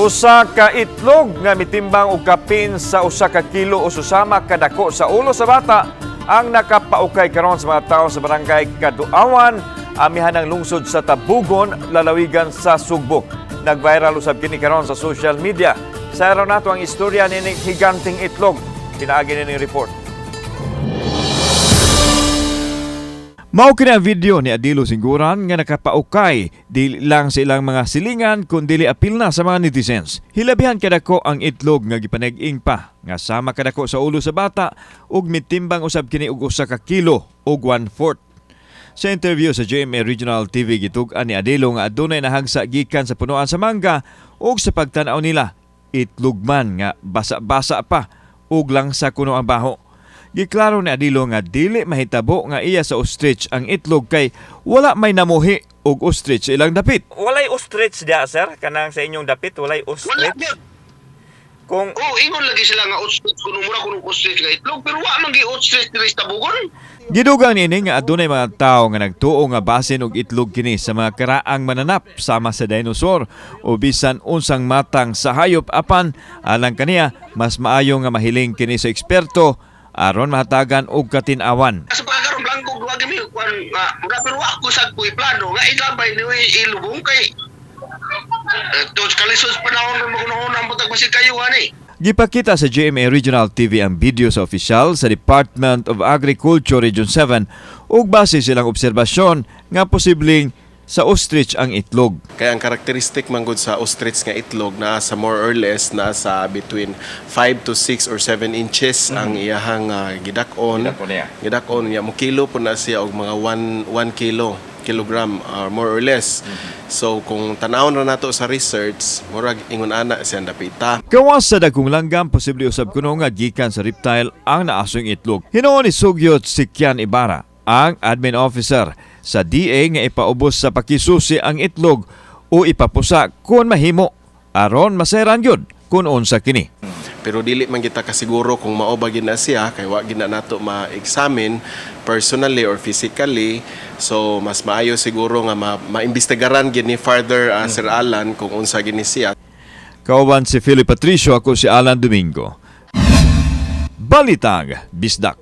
Usa ka itlog nga mitimbang og kapin sa usa ka kilo o susama kadako sa ulo sa bata ang nakapaukay karon sa mga tawo sa barangay Kaduawan, amihanang lungsod sa Tabugon, lalawigan sa Sugbo. Nag-viral usab kini karon sa social media. Sa araw nato ang istorya ni higanting itlog. Pinaagi ni report. Mao kini ang video ni Adilo Singguran nga nakapaukay dili lang sa ilang mga silingan kundi apil na sa mga netizens. Hilabihan kadako ang itlog nga gipaneg-ing pa nga sama kadako sa ulo sa bata ug mitimbang usab kini og usa ka kilo ug 1/4. Sa interview sa GMA Regional TV gitug-an ni Adilo nga adunay nahagsa gikan sa punuan sa mangga ug sa pagtan-aw nila itlog man nga basa-basa pa ug lang sa kuno ang baho. Giklaro ni Adilo nga dili mahitabo nga iya sa ostrich ang itlog kay wala may namuhi og ostrich sa ilang dapit. Walay ostrich dia sir kanang sa inyong dapit walay ostrich. Wala. Kung Ingon lagi sila nga ostrich kuno mura kuno ostrich nga itlog pero wa man gi ostrich diri sa Tabugon. gidugang niini nga adunay mga tawo nga nagtuo nga basin og itlog kini sa mga karaang mananap sama sa dinosaur o bisan unsang matang sa hayop apan alang kaniya mas maayo nga mahiling kini sa eksperto aron mahatagan og katin-awan. Sa pagkaroon blanco duwa gimi kwan nga mura pero wa ko sad kuy plano nga ilabay ni ilubong kay tos kalisos panahon mo kuno ang butag masig kayo ani. Gipakita sa GMA Regional TV ang video sa opisyal sa Department of Agriculture Region 7 ug base silang obserbasyon nga posibleng sa ostrich ang itlog. Kaya ang karakteristik manggod sa ostrich nga itlog na sa more or less na sa between 5 to 6 or 7 inches ang iyahang gidakon. Gidakon niya mo kilo po na siya og mga 1 kilogram or more or less. So kung tanawon ra nato sa research, murag ingon ana siya dapita. Kawas sa dagkong langgam, posible usab kuno nga gikan sa reptile ang naasong itlog. Hinuon ni Sugyot si Kian Ibarra, ang admin officer sa DA nga ipaubos sa pakisusi ang itlog o ipapusa kung mahimo aron maseran gyud kung unsa kini. Pero dili man kita kasiguro kung mao ba gid na siya kay wa gid na nato ma-examine personally or physically. So mas maayo siguro nga maimbestigaran gid ni further Sir Alan kung unsa gini siya. Kauban si Philip Patricio, ako si Alan Domingo. Balitang Bisdak.